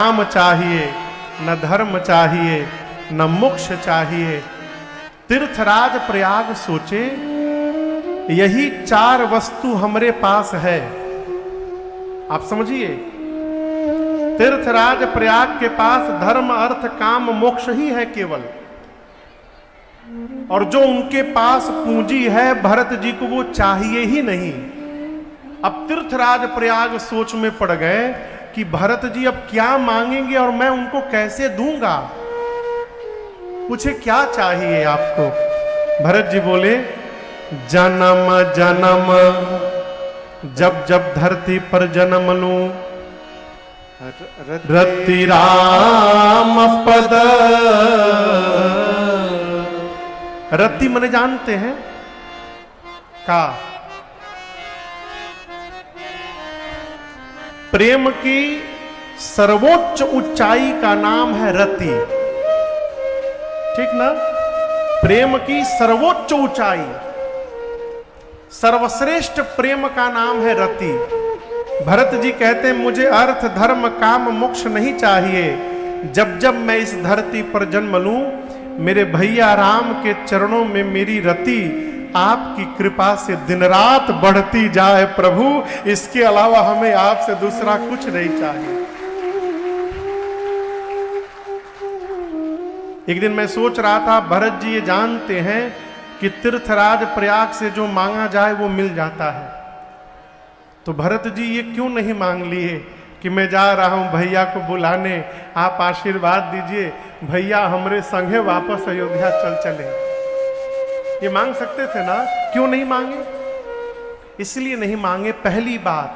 काम चाहिए, न धर्म चाहिए, न मोक्ष चाहिए। तीर्थराज प्रयाग सोचे, यही 4 वस्तु हमारे पास है। आप समझिए, तीर्थराज प्रयाग के पास धर्म अर्थ काम मोक्ष ही है केवल, और जो उनके पास पूंजी है भरत जी को वो चाहिए ही नहीं। अब तीर्थराज प्रयाग सोच में पड़ गए कि भरत जी अब क्या मांगेंगे और मैं उनको कैसे दूंगा। पूछे क्या चाहिए आपको? भरत जी बोले, जन्म जन्म जब जब धरती पर जन्म लूं, रति राम पद। रति मने जानते हैं का? प्रेम की सर्वोच्च ऊंचाई का नाम है रति, ठीक ना? प्रेम की सर्वोच्च ऊंचाई, सर्वश्रेष्ठ प्रेम का नाम है रति। भरत जी कहते हैं, मुझे अर्थ धर्म काम मोक्ष नहीं चाहिए। जब जब मैं इस धरती पर जन्म लूं, मेरे भैया राम के चरणों में मेरी रति आपकी कृपा से दिन रात बढ़ती जाए प्रभु। इसके अलावा हमें आपसे दूसरा कुछ नहीं चाहिए। एक दिन मैं सोच रहा था, भरत जी ये जानते हैं कि तीर्थराज प्रयाग से जो मांगा जाए वो मिल जाता है, तो भरत जी ये क्यों नहीं मांग लिए कि मैं जा रहा हूं भैया को बुलाने, आप आशीर्वाद दीजिए, भैया हमरे संगे वापस अयोध्या चल चले। ये मांग सकते थे ना, क्यों नहीं मांगे? इसलिए नहीं मांगे, पहली बात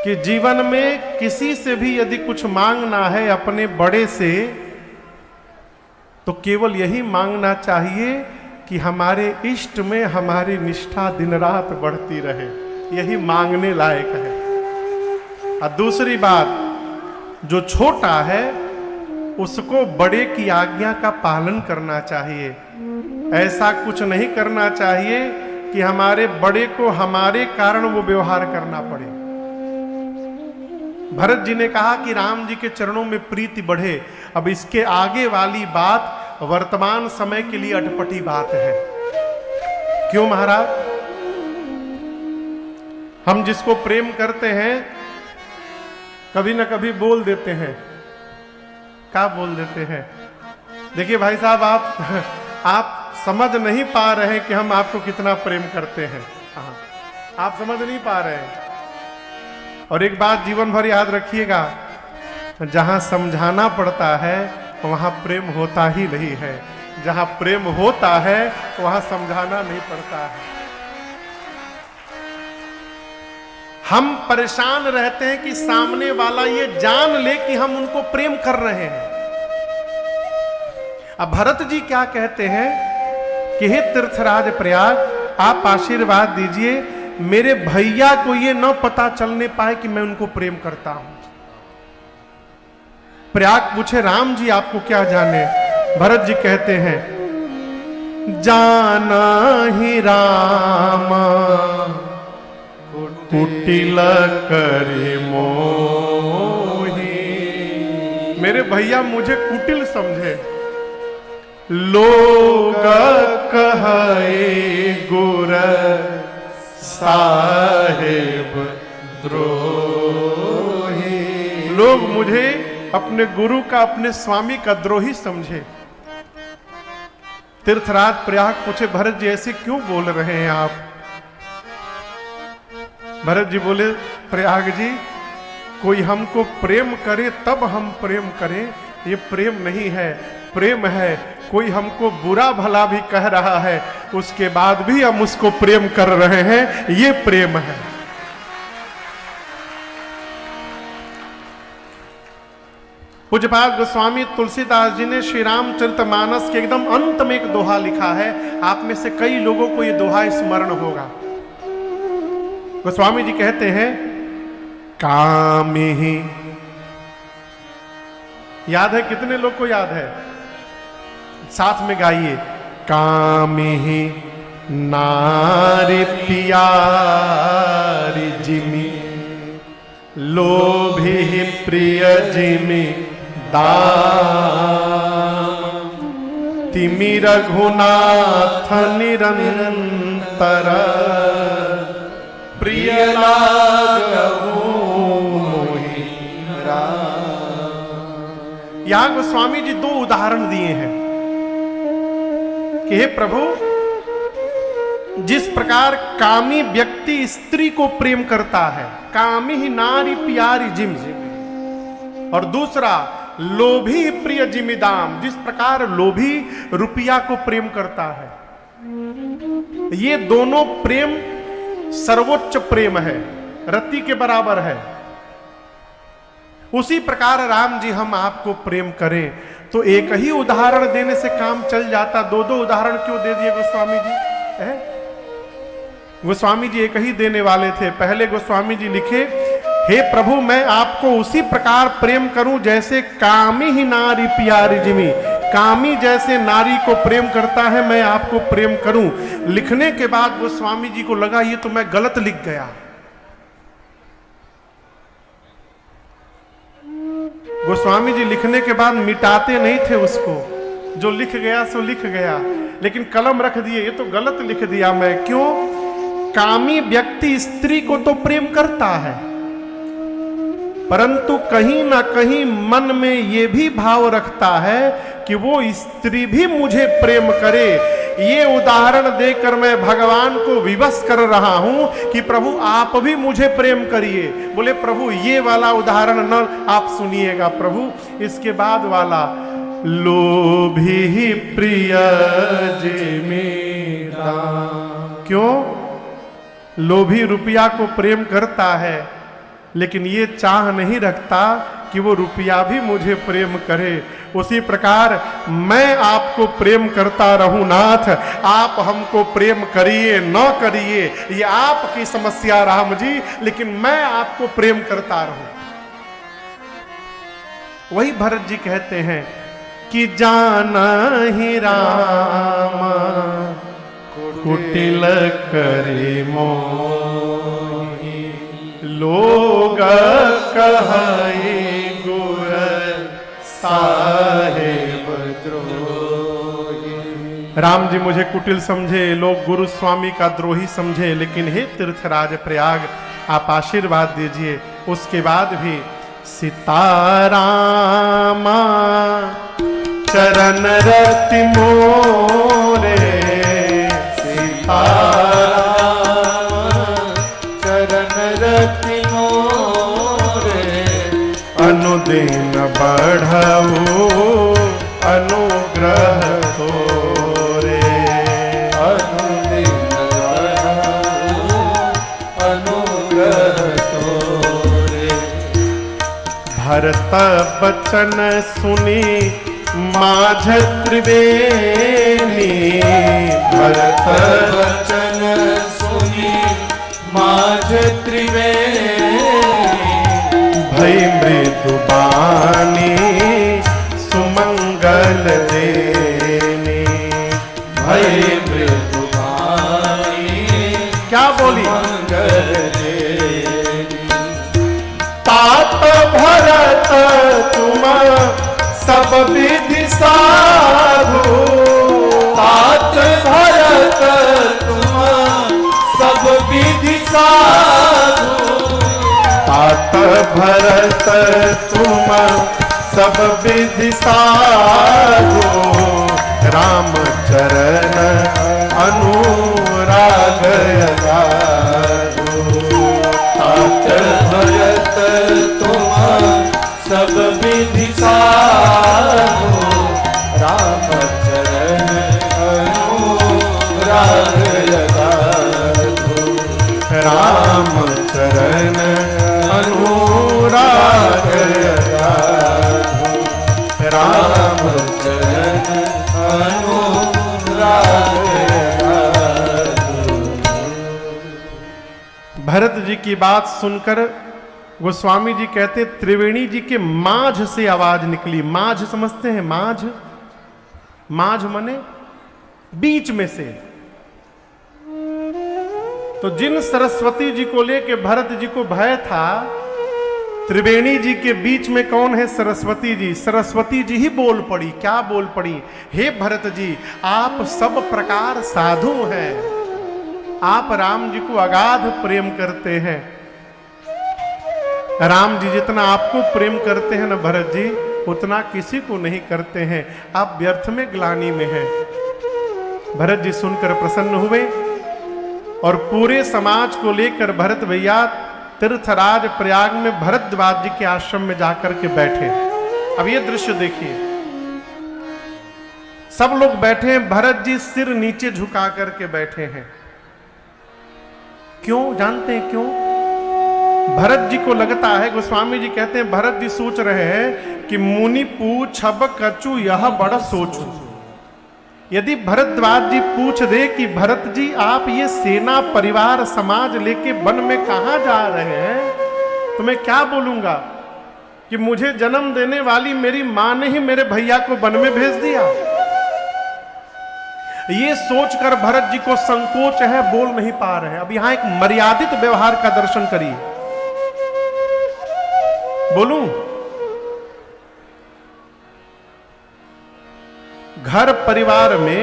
कि जीवन में किसी से भी यदि कुछ मांगना है अपने बड़े से, तो केवल यही मांगना चाहिए कि हमारे इष्ट में हमारी निष्ठा दिन रात बढ़ती रहे। यही मांगने लायक है। और दूसरी बात, जो छोटा है उसको बड़े की आज्ञा का पालन करना चाहिए। ऐसा कुछ नहीं करना चाहिए कि हमारे बड़े को हमारे कारण वो व्यवहार करना पड़े। भरत जी ने कहा कि राम जी के चरणों में प्रीति बढ़े। अब इसके आगे वाली बात वर्तमान समय के लिए अटपटी बात है। क्यों महाराज? हम जिसको प्रेम करते हैं कभी ना कभी बोल देते हैं। क्या बोल देते हैं? देखिए भाई साहब, आप समझ नहीं पा रहे हैं कि हम आपको कितना प्रेम करते हैं। आप समझ नहीं पा रहे हैं। और एक बात जीवन भर याद रखिएगा, जहां समझाना पड़ता है वहां प्रेम होता ही नहीं है। जहां प्रेम होता है वहां समझाना नहीं पड़ता है। हम परेशान रहते हैं कि सामने वाला ये जान ले कि हम उनको प्रेम कर रहे हैं। अब भरत जी क्या कहते हैं कि हे तीर्थराज प्रयाग, आप आशीर्वाद दीजिए, मेरे भैया को ये न पता चलने पाए कि मैं उनको प्रेम करता हूं। प्रयाग पूछे, राम जी आपको क्या जाने? भरत जी कहते हैं, जाना ही राम कुटिल करे मोही। मेरे भैया मुझे कुटिल समझे। लोग कहे गुर साहेब द्रोही। लोग मुझे अपने गुरु का, अपने स्वामी का द्रोही समझे। तीर्थराज प्रयाग पूछे, भरत जी ऐसे क्यों बोल रहे हैं आप? भरत जी बोले, प्रयाग जी, कोई हमको प्रेम करे तब हम प्रेम करें, ये प्रेम नहीं है। प्रेम है कोई हमको बुरा भला भी कह रहा है, उसके बाद भी हम उसको प्रेम कर रहे हैं, ये प्रेम है। पूज्यपाद गोस्वामी तुलसीदास जी ने श्री रामचरितमानस के एकदम अंत में एक दोहा लिखा है। आप में से कई लोगों को यह दोहा स्मरण होगा। गोस्वामी जी कहते हैं, काम ही, याद है? कितने लोग को याद है? साथ में गाइए, काम ही नारी प्यारी जिमी लोभी प्रिय जिमि दाम, तिमि रघुनाथ निरंतर, प्रिय लागहु मोहि राम। यहां गोस्वामी जी दो उदाहरण दिए हैं कि हे प्रभु, जिस प्रकार कामी व्यक्ति स्त्री को प्रेम करता है, कामी ही नारी प्यारी जिम, और दूसरा लोभी प्रिय जिमिदाम, जिस प्रकार लोभी रुपया को प्रेम करता है। ये दोनों प्रेम सर्वोच्च प्रेम है, रति के बराबर है। उसी प्रकार राम जी हम आपको प्रेम करें तो एक ही उदाहरण देने से काम चल जाता, दो दो उदाहरण क्यों दे दिए गोस्वामी जी? है गोस्वामी जी एक ही देने वाले थे। पहले गोस्वामी जी लिखे, हे प्रभु मैं आपको उसी प्रकार प्रेम करूं जैसे कामी ही नारी प्यारी जिमी, कामी जैसे नारी को प्रेम करता है मैं आपको प्रेम करूं। लिखने के बाद गोस्वामी जी को लगा ये तो मैं गलत लिख गया। गोस्वामी जी लिखने के बाद मिटाते नहीं थे उसको, जो लिख गया सो लिख गया, लेकिन कलम रख दिए ये तो गलत लिख दिया मैं। क्यों? कामी व्यक्ति स्त्री को तो प्रेम करता है, परंतु कहीं ना कहीं मन में ये भी भाव रखता है कि वो स्त्री भी मुझे प्रेम करे। ये उदाहरण देकर मैं भगवान को विवश कर रहा हूं कि प्रभु आप भी मुझे प्रेम करिए। बोले प्रभु ये वाला उदाहरण न आप सुनिएगा प्रभु, इसके बाद वाला लोभी प्रिय जिमिदा। क्यों? लोभी रुपया को प्रेम करता है, लेकिन ये चाह नहीं रखता कि वो रुपया भी मुझे प्रेम करे। उसी प्रकार मैं आपको प्रेम करता रहूं नाथ, आप हमको प्रेम करिए न करिए ये आपकी समस्या राम जी, लेकिन मैं आपको प्रेम करता रहूं। वही भरत जी कहते हैं कि जाना ही राम कुटिल करे मोहि, लोग कहे गुर साहेब द्रोही। राम जी मुझे कुटिल समझे, लोग गुरु स्वामी का द्रोही समझे, लेकिन हे तीर्थराज प्रयाग आप आशीर्वाद दीजिए। उसके बाद भी सीतारामा चरण रति मोरे, चरण रति मोरे, अनुदिन बढ़ऊ अनुग्रह तोरे, अनुदिन बढ़ऊ अनुग्रह तोरे। भरत बचन सुनी माझ त्रिवेणी, भरत वचन सुनी माझ त्रिवेणी, भई मृदु बानी सुमंगल देनी। भई मृदु बानी क्या बोली? मंगल देनी। तात भरत तुम सब विधि साधु, तात भरत तुम सब विधि साधु, तात भरत तुम सब विधि साधु, राम चरण अनुराग अगाधु। तात भरत तुम सब विधि साधु, राम चरण अनुराग अगाधु। राम चरण अनुराग अगाधु, राम चरण अनुराग अगाधु। भरत जी की बात सुनकर गोस्वामी जी कहते त्रिवेणी जी के माझ से आवाज निकली। माझ समझते हैं? माझ, माझ मने बीच में से। तो जिन सरस्वती जी को लेके भरत जी को भय था त्रिवेणी जी के बीच में कौन है? सरस्वती जी। सरस्वती जी ही बोल पड़ी। क्या बोल पड़ी? हे भरत जी, आप सब प्रकार साधु हैं, आप राम जी को अगाध प्रेम करते हैं। राम जी जितना आपको प्रेम करते हैं ना भरत जी, उतना किसी को नहीं करते हैं। आप व्यर्थ में ग्लानि में हैं। भरत जी सुनकर प्रसन्न हुए और पूरे समाज को लेकर भरत भैया तीर्थराज प्रयाग में भरद्वाज जी के आश्रम में जाकर के बैठे। अब ये दृश्य देखिए, सब लोग बैठे हैं, भरत जी सिर नीचे झुका करके बैठे हैं। क्यों? जानते हैं क्यों? भरत जी को लगता है, गोस्वामी जी कहते हैं, भरत जी सोच रहे हैं कि मुनि पूछब कछु यह बड़ा सोचू। यदि भरद्वाज जी पूछ दे कि भरत जी आप ये सेना परिवार समाज लेके वन में कहां जा रहे हैं, तो मैं क्या बोलूंगा कि मुझे जन्म देने वाली मेरी मां ने ही मेरे भैया को वन में भेज दिया। ये सोचकर भरत जी को संकोच है, बोल नहीं पा रहे हैं। अब यहां एक मर्यादित व्यवहार का दर्शन करिए। बोलूं? घर परिवार में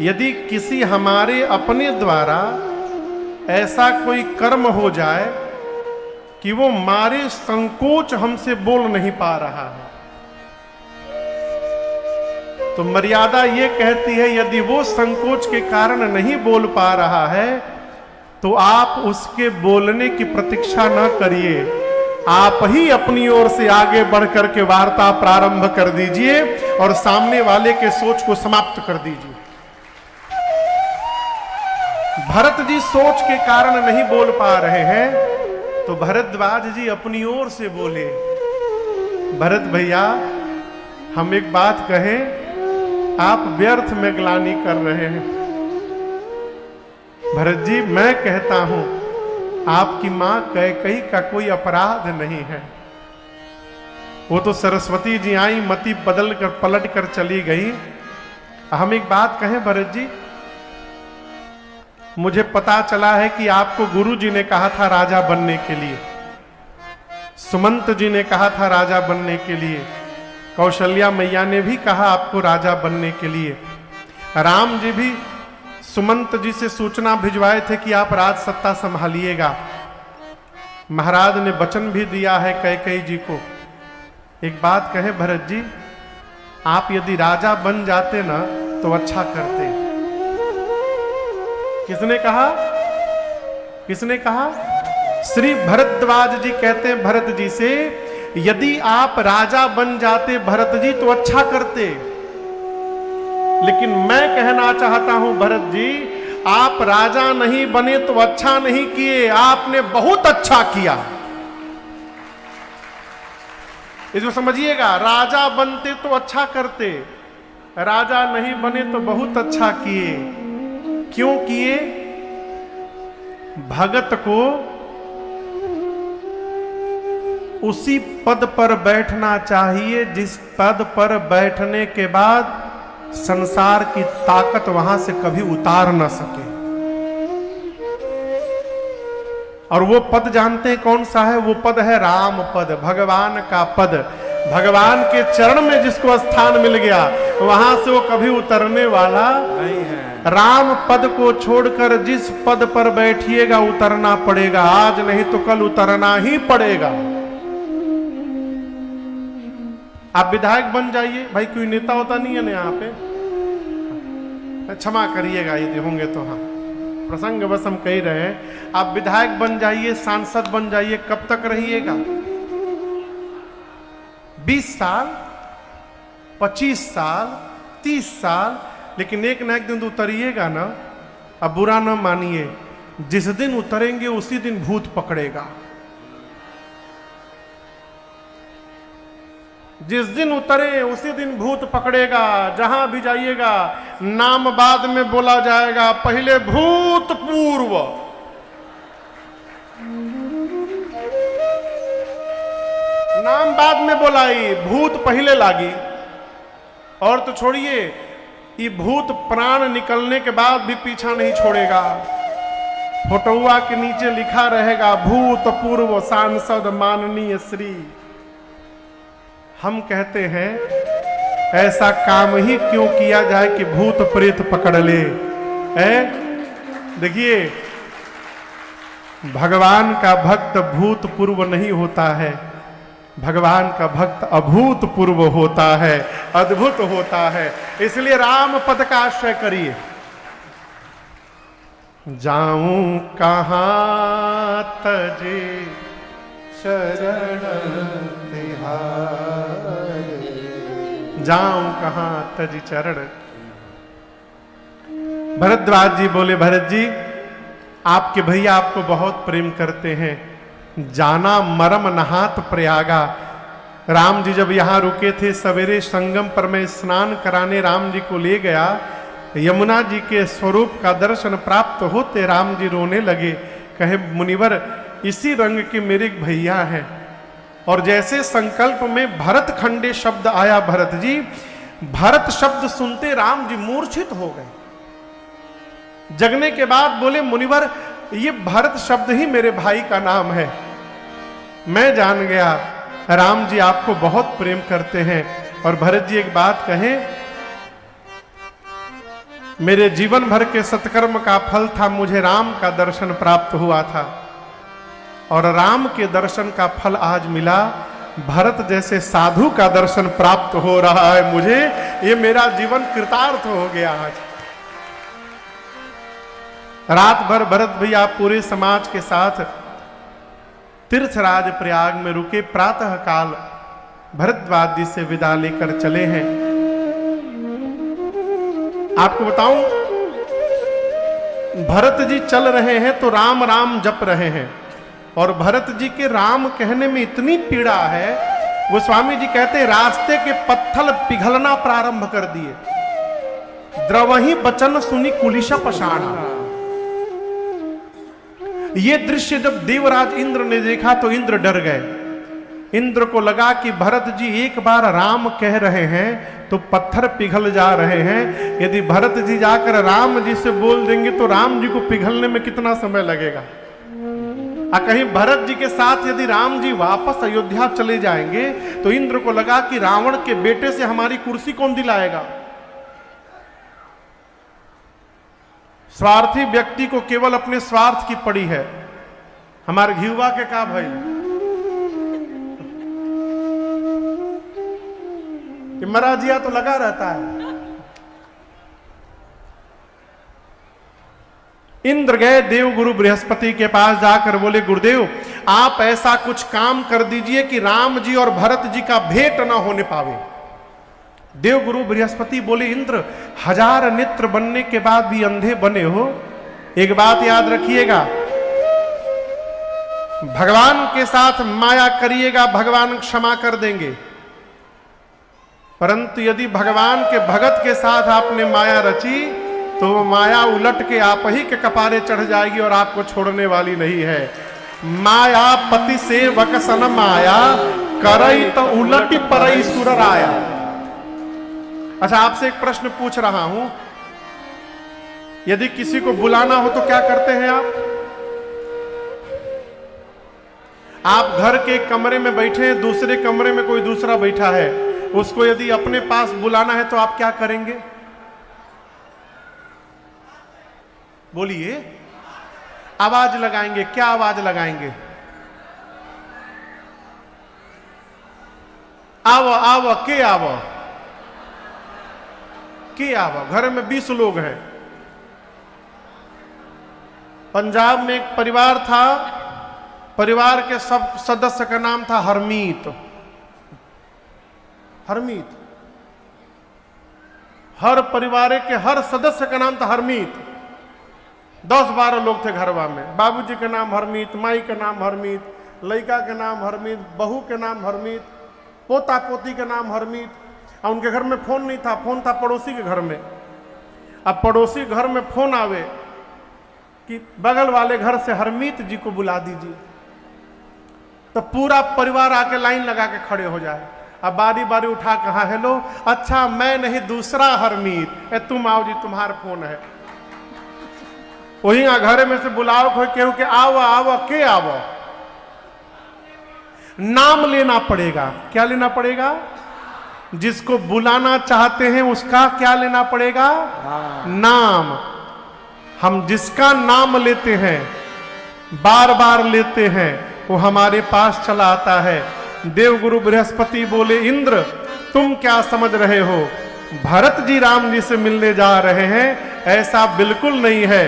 यदि किसी हमारे अपने द्वारा ऐसा कोई कर्म हो जाए कि वो मारे संकोच हमसे बोल नहीं पा रहा है, तो मर्यादा ये कहती है यदि वो संकोच के कारण नहीं बोल पा रहा है तो आप उसके बोलने की प्रतीक्षा न करिए, आप ही अपनी ओर से आगे बढ़कर के वार्ता प्रारंभ कर दीजिए और सामने वाले के सोच को समाप्त कर दीजिए। भरत जी सोच के कारण नहीं बोल पा रहे हैं तो भरद्वाज जी अपनी ओर से बोले, भरत भैया हम एक बात कहें, आप व्यर्थ में ग्लानि कर रहे हैं। भरत जी मैं कहता हूं आपकी मां कैकेयी का कोई अपराध नहीं है, वो तो सरस्वती जी आई, मति बदल कर पलट कर चली गई। हम एक बात कहें भरत जी, मुझे पता चला है कि आपको गुरु जी ने कहा था राजा बनने के लिए, सुमंत जी ने कहा था राजा बनने के लिए, कौशल्या मैया ने भी कहा आपको राजा बनने के लिए, राम जी भी सुमंत जी से सूचना भिजवाए थे कि आप राज सत्ता संभालिएगा। महाराज ने वचन भी दिया है कैकेयी जी को। एक बात कहे भरत जी, आप यदि राजा बन जाते ना तो अच्छा करते। किसने कहा? किसने कहा? श्री भरद्वाज जी कहते हैं भरत जी से, यदि आप राजा बन जाते भरत जी तो अच्छा करते। लेकिन मैं कहना चाहता हूं भरत जी, आप राजा नहीं बने तो अच्छा नहीं किए, आपने बहुत अच्छा किया। इसको समझिएगा, राजा बनते तो अच्छा करते, राजा नहीं बने तो बहुत अच्छा किए। क्यों किए? भगत को उसी पद पर बैठना चाहिए जिस पद पर बैठने के बाद संसार की ताकत वहां से कभी उतार न सके। और वो पद जानते हैं कौन सा है? वो पद है राम पद, भगवान का पद। भगवान के चरण में जिसको स्थान मिल गया वहां से वो कभी उतरने वाला नहीं है। राम पद को छोड़कर जिस पद पर बैठिएगा उतरना पड़ेगा, आज नहीं तो कल उतरना ही पड़ेगा। आप विधायक बन जाइए, भाई कोई नेता होता नहीं है ना यहाँ पे, क्षमा करिएगा यदि होंगे तो, हाँ प्रसंग बस हम कह रहे हैं। आप विधायक बन जाइए, सांसद बन जाइए, कब तक रहिएगा? 20 साल, 25 साल, 30 साल, लेकिन एक ना एक दिन तो उतरिएगा ना। अब बुरा ना मानिए, जिस दिन उतरेंगे उसी दिन भूत पकड़ेगा। जिस दिन उतरे उसी दिन भूत पकड़ेगा। जहां भी जाइएगा नाम बाद में बोला जाएगा, पहले भूतपूर्व। नाम बाद में बोलाई, भूत पहले लागी। और तो छोड़िए, ये भूत प्राण निकलने के बाद भी पीछा नहीं छोड़ेगा। फोटोआ के नीचे लिखा रहेगा भूतपूर्व सांसद माननीय श्री। हम कहते हैं ऐसा काम ही क्यों किया जाए कि भूत प्रेत पकड़ ले। देखिए, भगवान का भक्त भूतपूर्व नहीं होता है, भगवान का भक्त अभूतपूर्व होता है, अद्भुत होता है। इसलिए राम पद का आश्रय करिए। जाऊं कहां तजे शरण तिहारे, जाऊं कहां तज चरण। भरद्वाज जी बोले, भरत जी आपके भैया आपको बहुत प्रेम करते हैं। जाना मरम नहात प्रयागा। राम जी जब यहाँ रुके थे सवेरे संगम पर मैं स्नान कराने राम जी को ले गया, यमुना जी के स्वरूप का दर्शन प्राप्त होते राम जी रोने लगे। कहे मुनिवर इसी रंग के मेरे भैया हैं। और जैसे संकल्प में भरत खंडे शब्द आया, भरत जी, भरत शब्द सुनते राम जी मूर्छित हो गए। जगने के बाद बोले मुनिवर ये भरत शब्द ही मेरे भाई का नाम है। मैं जान गया राम जी आपको बहुत प्रेम करते हैं। और भरत जी एक बात कहें, मेरे जीवन भर के सत्कर्म का फल था मुझे राम का दर्शन प्राप्त हुआ था, और राम के दर्शन का फल आज मिला। भरत जैसे साधु का दर्शन प्राप्त हो रहा है मुझे, ये मेरा जीवन कृतार्थ हो गया। आज रात भर भरत भैया पूरे समाज के साथ तीर्थराज प्रयाग में रुके। प्रातः काल भरद्वाज जी से विदा लेकर चले हैं। आपको बताऊं, भरत जी चल रहे हैं तो राम राम जप रहे हैं, और भरत जी के राम कहने में इतनी पीड़ा है, गोस्वामी जी कहते हैं रास्ते के पत्थर पिघलना प्रारंभ कर दिए। द्रवही बचन सुनी कुलिशा पषाणा। ये दृश्य जब देवराज इंद्र ने देखा तो इंद्र डर गए। इंद्र को लगा कि भरत जी एक बार राम कह रहे हैं तो पत्थर पिघल जा रहे हैं। यदि भरत जी जाकर राम जी से बोल देंगे तो राम जी को पिघलने में कितना समय लगेगा। कहीं भरत जी के साथ यदि राम जी वापस अयोध्या चले जाएंगे तो इंद्र को लगा कि रावण के बेटे से हमारी कुर्सी कौन दिलाएगा। स्वार्थी व्यक्ति को केवल अपने स्वार्थ की पड़ी है। हमारे घियुआ के का भाई कि मराजिया तो लगा रहता है। इंद्र गए देव गुरु बृहस्पति के पास जाकर बोले, गुरुदेव आप ऐसा कुछ काम कर दीजिए कि राम जी और भरत जी का भेंट न होने पावे। देव गुरु बृहस्पति बोले, इंद्र 1000 नेत्र बनने के बाद भी अंधे बने हो। एक बात याद रखिएगा, भगवान के साथ माया करिएगा, भगवान क्षमा कर देंगे। परंतु यदि भगवान के भगत के साथ आपने माया रची तो माया उलट के आप ही के कपारे चढ़ जाएगी और आपको छोड़ने वाली नहीं है। माया पति से वकसन माया करई तो उलट परई सुर आया। अच्छा, आपसे एक प्रश्न पूछ रहा हूं, यदि किसी को बुलाना हो तो क्या करते हैं आप घर के कमरे में बैठे हैं, दूसरे कमरे में कोई दूसरा बैठा है, उसको यदि अपने पास बुलाना है तो आप क्या करेंगे? बोलिए, आवाज लगाएंगे। क्या आवाज लगाएंगे? आवो आवो के आवो के आवो। घर में 20 लोग हैं। पंजाब में एक परिवार था, परिवार के सब सदस्य का नाम था हरमीत। हरमीत, हर परिवार के हर सदस्य का नाम था हरमीत। 10-12 लोग थे घरवा में। बाबूजी का नाम हरमीत, माई का नाम हरमीत, लड़का का नाम हरमीत, बहू के नाम हरमीत, पोता पोती का नाम हरमीत। और उनके घर में फोन नहीं था, फोन था पड़ोसी के घर में। अब पड़ोसी घर में फोन आवे कि बगल वाले घर से हरमीत जी को बुला दीजिए, तो पूरा परिवार आके लाइन लगा के खड़े हो जाए। अब बारी बारी उठा कहा, हेलो, अच्छा मैं नहीं दूसरा हरमीत, तुम आओ जी, तुम्हारा फोन है। वही घर में से बुलाओ कोई केहू के आओ आओ के आओ, नाम लेना पड़ेगा। क्या लेना पड़ेगा? जिसको बुलाना चाहते हैं उसका क्या लेना पड़ेगा? नाम। हम जिसका नाम लेते हैं, बार बार लेते हैं, वो हमारे पास चला आता है। देवगुरु बृहस्पति बोले, इंद्र तुम क्या समझ रहे हो, भरत जी राम जी से मिलने जा रहे हैं? ऐसा बिल्कुल नहीं है।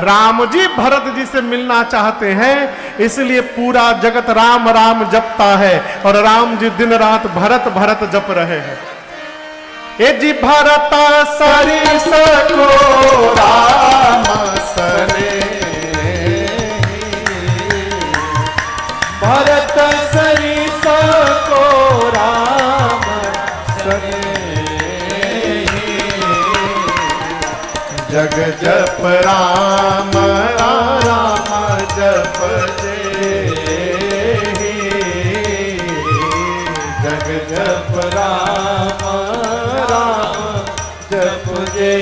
राम जी भरत जी से मिलना चाहते हैं, इसलिए पूरा जगत राम राम जपता है और राम जी दिन रात भरत भरत जप रहे हैं। ए जी भरत सरिस को राम सने, भरत सरिस को राम सने, जग जप राम राम जप जे, जग जप राम राम जप जे,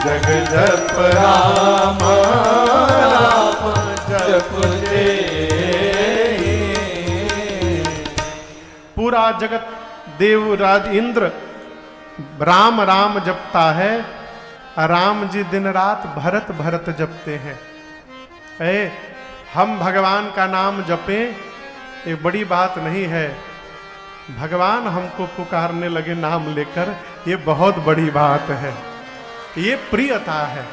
जग जप राम राम जप जे। पूरा जगत देवराज इंद्र राम राम जपता है, राम जी दिन रात भरत भरत जपते हैं। हम भगवान का नाम जपें, ये बड़ी बात नहीं है। भगवान हमको पुकारने लगे नाम लेकर, ये बहुत बड़ी बात है, ये प्रियता है।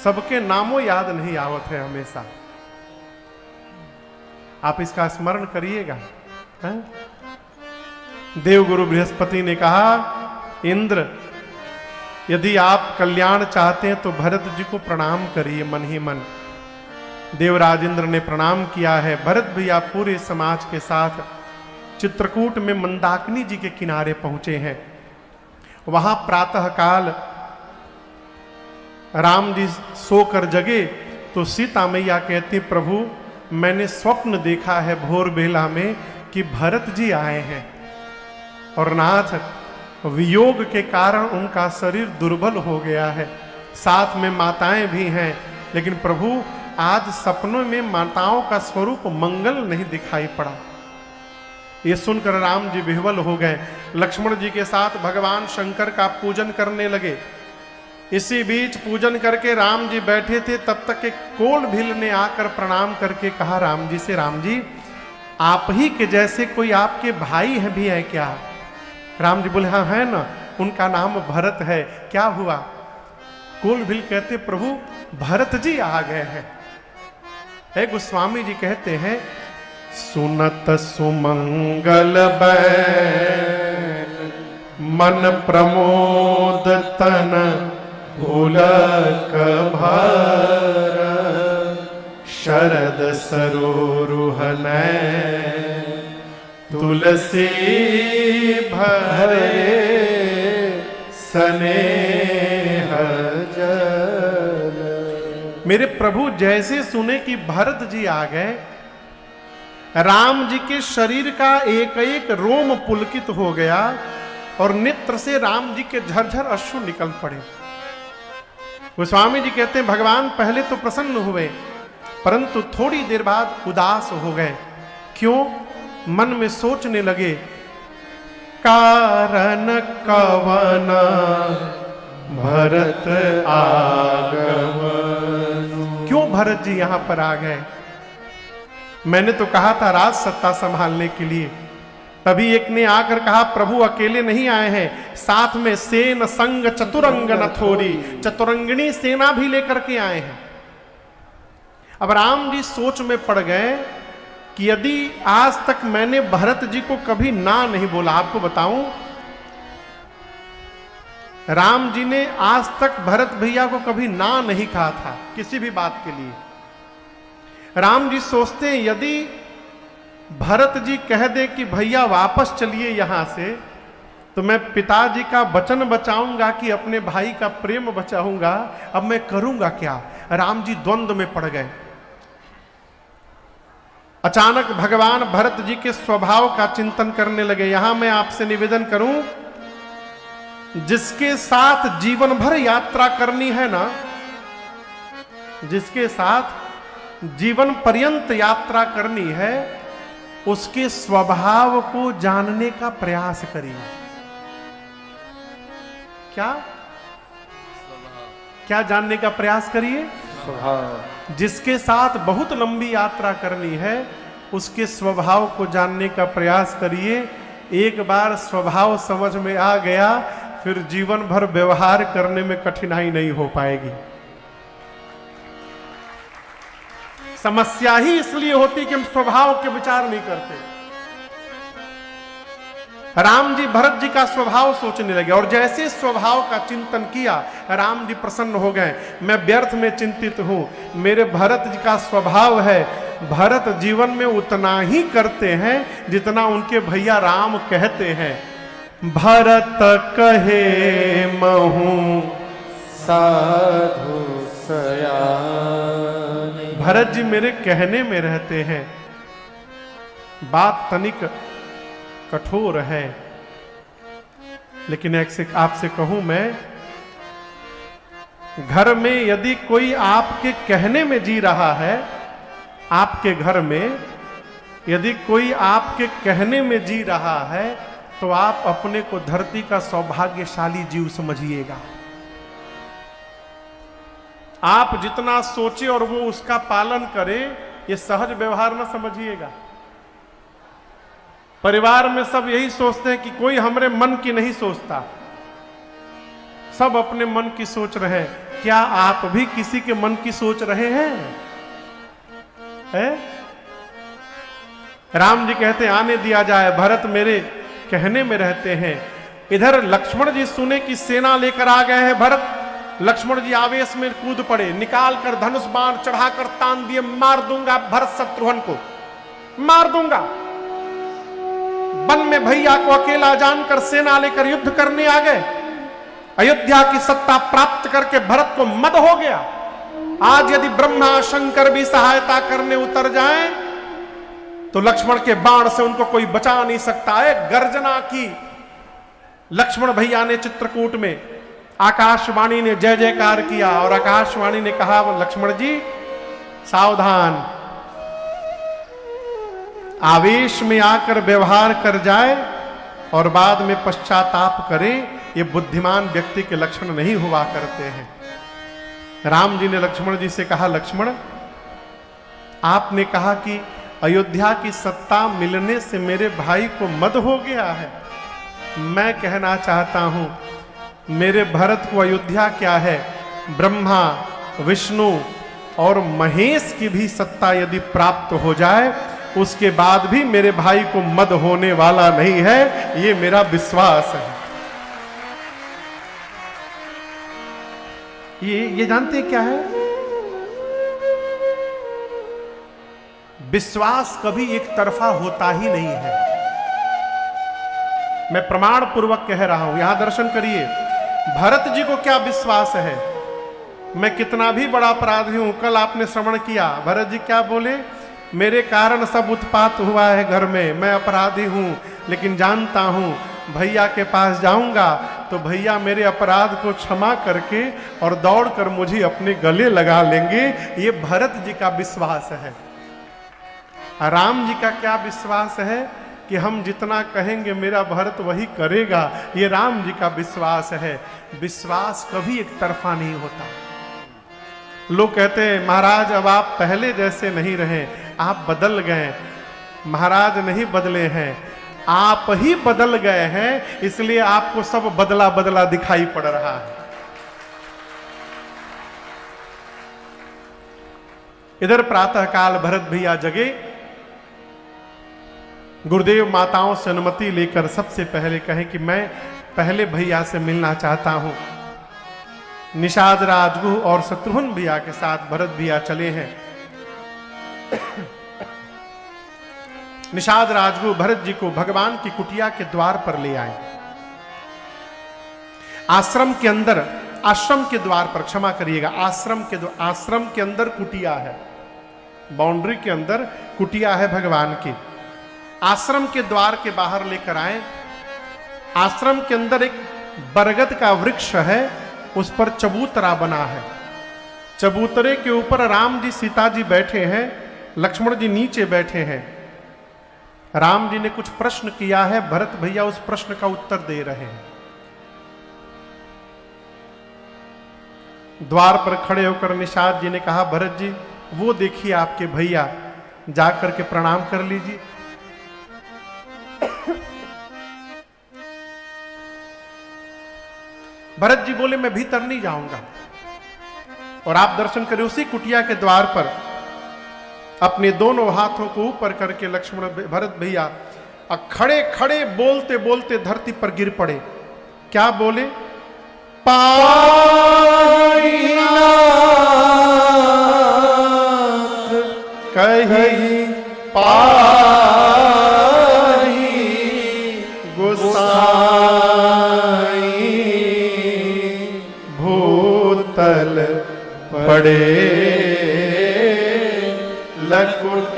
सबके नामों याद नहीं आवत है हमेशा, आप इसका स्मरण करिएगा। देवगुरु बृहस्पति ने कहा, इंद्र यदि आप कल्याण चाहते हैं तो भरत जी को प्रणाम करिए मन ही मन। देवराज इंद्र ने प्रणाम किया है। भरत भैया पूरे समाज के साथ चित्रकूट में मंदाकिनी जी के किनारे पहुंचे हैं। वहां प्रातः काल राम जी सोकर जगे तो सीता मैया कहती, प्रभु मैंने स्वप्न देखा है भोर बेला में कि भरत जी आए हैं और नाथ वियोग के कारण उनका शरीर दुर्बल हो गया है, साथ में माताएं भी हैं, लेकिन प्रभु आज सपनों में माताओं का स्वरूप मंगल नहीं दिखाई पड़ा। ये सुनकर राम जी विह्वल हो गए। लक्ष्मण जी के साथ भगवान शंकर का पूजन करने लगे। इसी बीच पूजन करके राम जी बैठे थे, तब तक एक कोल भील ने आकर प्रणाम करके कहा राम जी से, राम जी आप ही के जैसे कोई आपके भाई है भी है क्या? राम जी बोले, हाँ है ना, उनका नाम भरत है। क्या हुआ? कोल भील कहते, प्रभु भरत जी आ गए हैं। है गोस्वामी जी कहते हैं, सुनत सुमंगल बैन मन प्रमोद तन पुलक भर, शरद सरोरुहन तुलसी भरे स्नेह जल। मेरे प्रभु जैसे सुने कि भरत जी आ गए, राम जी के शरीर का एक एक रोम पुलकित हो गया और नेत्र से राम जी के झरझर अश्रु निकल पड़े। गोस्वामी जी कहते हैं, भगवान पहले तो प्रसन्न हुए, परंतु थोड़ी देर बाद उदास हो गए। क्यों? मन में सोचने लगे, कारण कवन भरत आगमन। क्यों भरत जी यहां पर आ गए? मैंने तो कहा था राज सत्ता संभालने के लिए। तभी एक ने आकर कहा, प्रभु अकेले नहीं आए हैं, साथ में सेन संग चतुरंग नथोरी, चतुरंगिणी सेना भी लेकर के आए हैं। अब राम जी सोच में पड़ गए कि यदि आज तक मैंने भरत जी को कभी ना नहीं बोला, आपको बताऊं राम जी ने आज तक भरत भैया को कभी ना नहीं कहा था किसी भी बात के लिए। राम जी सोचते हैं यदि भरत जी कह दे कि भैया वापस चलिए यहां से, तो मैं पिताजी का वचन बचाऊंगा कि अपने भाई का प्रेम बचाऊंगा। अब मैं करूंगा क्या? राम जी द्वंद्व में पड़ गए। अचानक भगवान भरत जी के स्वभाव का चिंतन करने लगे। यहां मैं आपसे निवेदन करूं, जिसके साथ जीवन भर यात्रा करनी है ना, जिसके साथ जीवन पर्यंत यात्रा करनी है, उसके स्वभाव को जानने का प्रयास करिए। क्या जानने का प्रयास करिए? स्वभाव। जिसके साथ बहुत लंबी यात्रा करनी है, उसके स्वभाव को जानने का प्रयास करिए। एक बार स्वभाव समझ में आ गया, फिर जीवन भर व्यवहार करने में कठिनाई नहीं हो पाएगी। समस्या ही इसलिए होती कि हम स्वभाव के विचार नहीं करते। राम जी भरत जी का स्वभाव सोचने लगे और जैसे स्वभाव का चिंतन किया, राम जी प्रसन्न हो गए। मैं व्यर्थ में चिंतित हूं, मेरे भरत जी का स्वभाव है, भरत जीवन में उतना ही करते हैं जितना उनके भैया राम कहते हैं। भरत कहे महू साधु सयाने। भरत जी मेरे कहने में रहते हैं। बात तनिक कठोर है, लेकिन आपसे कहूं मैं, घर में यदि कोई आपके कहने में जी रहा है, आपके घर में यदि कोई आपके कहने में जी रहा है, तो आप अपने को धरती का सौभाग्यशाली जीव समझिएगा। आप जितना सोचे और वो उसका पालन करे, ये सहज व्यवहार न समझिएगा। परिवार में सब यही सोचते हैं कि कोई हमारे मन की नहीं सोचता, सब अपने मन की सोच रहे हैं। क्या आप भी किसी के मन की सोच रहे हैं? राम जी कहते हैं आने दिया जाए, भरत मेरे कहने में रहते हैं। इधर लक्ष्मण जी सुने कि सेना लेकर आ गए हैं भरत। लक्ष्मण जी आवेश में कूद पड़े, निकाल कर धनुष बाण चढ़ाकर तान दिए, मार दूंगा भरत शत्रुघ्न को, मार दूंगा। वन में भैया को अकेला जानकर सेना लेकर युद्ध करने आ गए। अयोध्या की सत्ता प्राप्त करके भरत को मद हो गया। आज यदि ब्रह्मा शंकर भी सहायता करने उतर जाएं, तो लक्ष्मण के बाण से उनको कोई बचा नहीं सकता है। गर्जना की लक्ष्मण भैया ने चित्रकूट में, आकाशवाणी ने जय जयकार किया और आकाशवाणी ने कहा, लक्ष्मण जी सावधान, आवेश में आकर व्यवहार कर जाए और बाद में पश्चाताप करे, ये बुद्धिमान व्यक्ति के लक्षण नहीं हुआ करते हैं। राम जी ने लक्ष्मण जी से कहा, लक्ष्मण आपने कहा कि अयोध्या की सत्ता मिलने से मेरे भाई को मद हो गया है। मैं कहना चाहता हूं, मेरे भरत को अयोध्या क्या है, ब्रह्मा विष्णु और महेश की भी सत्ता यदि प्राप्त हो जाए, उसके बाद भी मेरे भाई को मद होने वाला नहीं है, ये मेरा विश्वास है। ये जानते हैं क्या है? विश्वास कभी एक तरफा होता ही नहीं है। मैं प्रमाण पूर्वक कह रहा हूं, यहां दर्शन करिए। भरत जी को क्या विश्वास है, मैं कितना भी बड़ा अपराधी हूं। कल आपने श्रवण किया, भरत जी क्या बोले, मेरे कारण सब उत्पात हुआ है घर में, मैं अपराधी हूं, लेकिन जानता हूं भैया के पास जाऊंगा तो भैया मेरे अपराध को क्षमा करके और दौड़कर मुझे अपने गले लगा लेंगे। ये भरत जी का विश्वास है। राम जी का क्या विश्वास है कि हम जितना कहेंगे मेरा भरत वही करेगा, ये राम जी का विश्वास है। विश्वास कभी एक तरफा नहीं होता। लोग कहते हैं महाराज अब आप पहले जैसे नहीं रहे, आप बदल गए। महाराज नहीं बदले हैं, आप ही बदल गए हैं, इसलिए आपको सब बदला बदला दिखाई पड़ रहा है। इधर प्रातःकाल भरत भैया जगे, गुरुदेव माताओं से अनुमति लेकर सबसे पहले कहे कि मैं पहले भैया से मिलना चाहता हूं। निषाद राजगुह और शत्रुघ्न भैया के साथ भरत भैया चले हैं। निषाद राजगुह भरत जी को भगवान की कुटिया के द्वार पर ले आए। आश्रम के अंदर, आश्रम के द्वार पर, क्षमा करिएगा, आश्रम के अंदर कुटिया है। बाउंड्री के अंदर कुटिया है भगवान की। आश्रम के द्वार के बाहर लेकर आए। आश्रम के अंदर एक बरगद का वृक्ष है, उस पर चबूतरा बना है। चबूतरे के ऊपर राम जी सीता जी बैठे हैं, लक्ष्मण जी नीचे बैठे हैं। राम जी ने कुछ प्रश्न किया है, भरत भैया उस प्रश्न का उत्तर दे रहे हैं। द्वार पर खड़े होकर निषाद जी ने कहा, भरत जी वो देखिए आपके भैया, जाकर के प्रणाम कर लीजिए। भरत जी बोले मैं भीतर नहीं जाऊंगा, और आप दर्शन करें। उसी कुटिया के द्वार पर अपने दोनों हाथों को ऊपर करके लक्ष्मण भरत भैया खड़े खड़े बोलते बोलते धरती पर गिर पड़े। क्या बोले? कही पाही गोसाई भूतल पड़े लकुट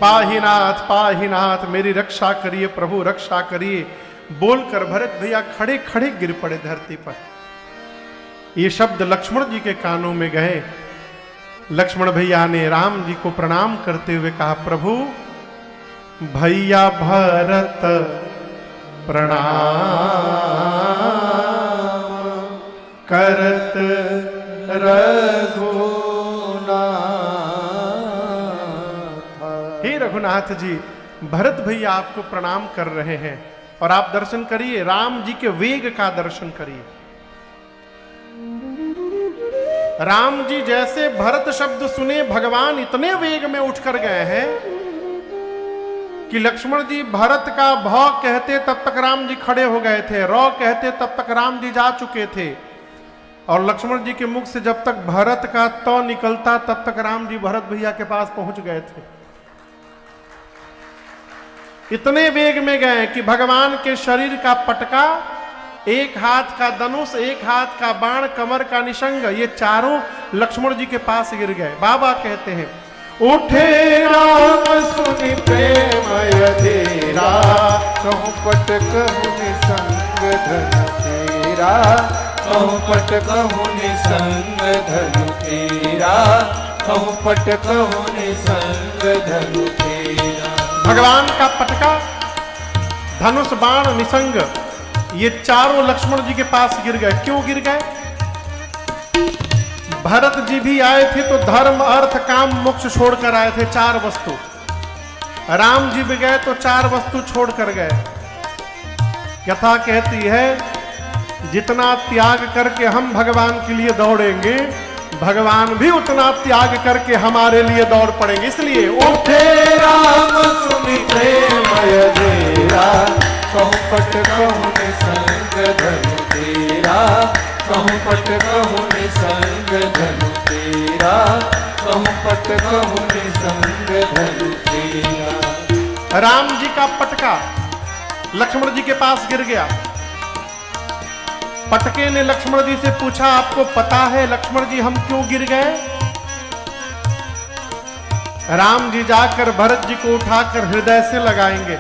पाहीनाथ पाहीनाथ, मेरी रक्षा करिए प्रभु, रक्षा करिए बोलकर भरत भैया खड़े खड़े गिर पड़े धरती पर। ये शब्द लक्ष्मण जी के कानों में गए। लक्ष्मण भैया ने राम जी को प्रणाम करते हुए कहा, प्रभु भैया भरत प्रणाम करत रघुनाथ। हे रघुनाथ जी, भरत भैया आपको प्रणाम कर रहे हैं, और आप दर्शन करिए, राम जी के वेग का दर्शन करिए। राम जी जैसे भरत शब्द सुने, भगवान इतने वेग में उठकर गए हैं कि लक्ष्मण जी भरत का भ कहते तब तक राम जी खड़े हो गए थे, र कहते तब तक राम जी जा चुके थे, और लक्ष्मण जी के मुख से जब तक भरत का त निकलता तब तक राम जी भरत भैया के पास पहुंच गए थे। इतने वेग में गए कि भगवान के शरीर का पटका, एक हाथ का धनुष, एक हाथ का बाण, कमर का निशंग, ये चारों लक्ष्मण जी के पास गिर गए। बाबा कहते हैं, उठे राम सुनि प्रेम अधीरा, कहूँ पट कहूँ निसंग धनु तेरा, कहूँ पट कहूँ निसंग धनु तेरा, कहूँ पट कहूँ निसंग धनु तेरा। भगवान का पटका, धनुष, बाण, निसंग, ये चारों लक्ष्मण जी के पास गिर गए। क्यों गिर गए? भरत जी भी आए थे तो धर्म अर्थ काम मोक्ष छोड़कर आए थे, 4 वस्तु। राम जी भी गए तो 4 वस्तु छोड़कर गए। कथा कहती है, जितना त्याग करके हम भगवान के लिए दौड़ेंगे, भगवान भी उतना त्याग करके हमारे लिए दौड़ पड़ेंगे। इसलिए उठे राम सुनि प्रेम अधीरा, कहूँ पट कहूँ निसंग धनु तेरा, कहूँ पट कहूँ निसंग धनु तेरा, कहूँ पट कहूँ निसंग धनु तेरा। राम जी का पटका लक्ष्मण जी के पास गिर गया। पटके ने लक्ष्मण जी से पूछा, आपको पता है लक्ष्मण जी हम क्यों गिर गए? राम जी जाकर भरत जी को उठाकर हृदय से लगाएंगे,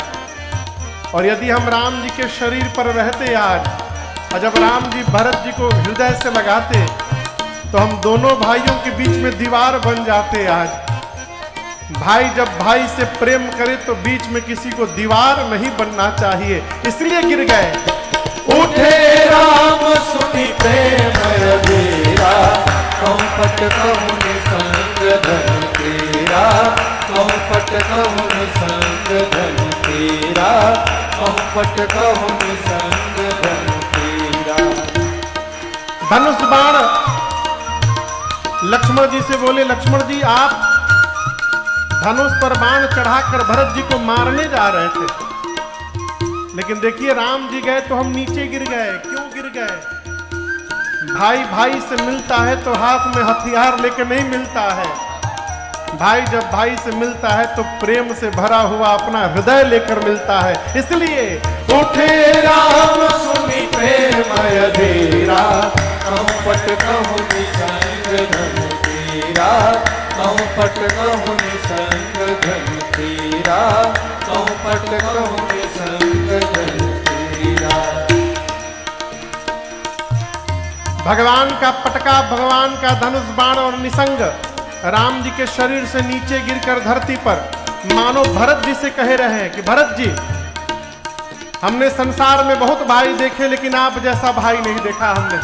और यदि हम राम जी के शरीर पर रहते आज, और जब राम जी भरत जी को हृदय से लगाते, तो हम दोनों भाइयों के बीच में दीवार बन जाते। आज भाई जब भाई से प्रेम करे तो बीच में किसी को दीवार नहीं बनना चाहिए, इसलिए गिर गए। उठे राम सुनि प्रेम अधीरा, कहूँ पट कहूँ निसंग धनु तेरा, कहूँ पट कहूँ निसंग धनु तेरा, कहूँ पट कहूँ निसंग धनु तेरा। धनुष बाण लक्ष्मण जी से बोले, लक्ष्मण जी आप धनुष पर बाण चढ़ाकर भरत जी को मारने जा रहे थे, लेकिन देखिए राम जी गए तो हम नीचे गिर गए। क्यों गिर गए? भाई भाई से मिलता है तो हाथ में हथियार लेकर नहीं मिलता है। भाई जब भाई से मिलता है तो प्रेम से भरा हुआ अपना हृदय लेकर मिलता है। इसलिए उठे राम सुनि प्रेम अधीरा, कहूँ पट कहूँ पट कहूँ निसंग धन तेरा, कहूँ पट कहूँ निसंग धन तेरा। भगवान का पटका, भगवान का धनुष बाण और निसंग राम जी के शरीर से नीचे गिरकर धरती पर मानो भरत जी से कह रहे हैं कि भरत जी, हमने संसार में बहुत भाई देखे लेकिन आप जैसा भाई नहीं देखा हमने।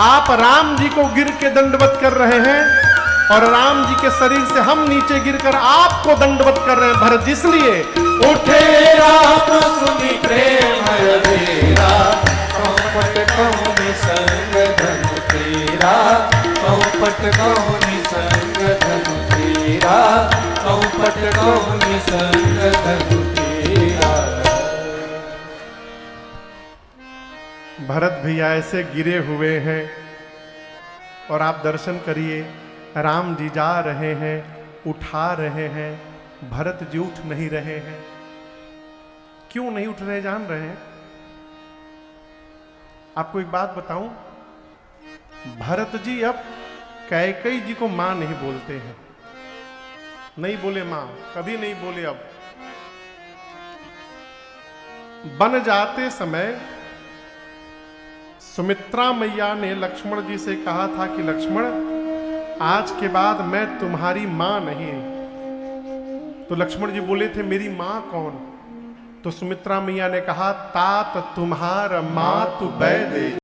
आप राम जी को गिर के दंडवत कर रहे हैं और राम जी के शरीर से हम नीचे गिरकर आपको दंडवत कर रहे हैं भरत जी। इसलिए उठे राम सुनि प्रेम अधेरा, कहूँ पट कहूँ निसंग धन तेरा, कहूँ पट कहूँ निसंग धन तेरा, कहूँ पट कहूँ निसंग धन तेरा। भरत भैया ऐसे गिरे हुए हैं और आप दर्शन करिए, राम जी जा रहे हैं, उठा रहे हैं, भरत जी उठ नहीं रहे हैं। क्यों नहीं उठ रहे जान रहे हैं? आपको एक बात बताऊं, भरत जी अब कैकेयी जी को मां नहीं बोलते हैं, नहीं बोले मां, कभी नहीं बोले। अब बन जाते समय सुमित्रा मैया ने लक्ष्मण जी से कहा था कि लक्ष्मण, आज के बाद मैं तुम्हारी मां नहीं। तो लक्ष्मण जी बोले थे मेरी मां कौन? तो सुमित्रा मैया ने कहा तात तुम्हार मां तु बैदे।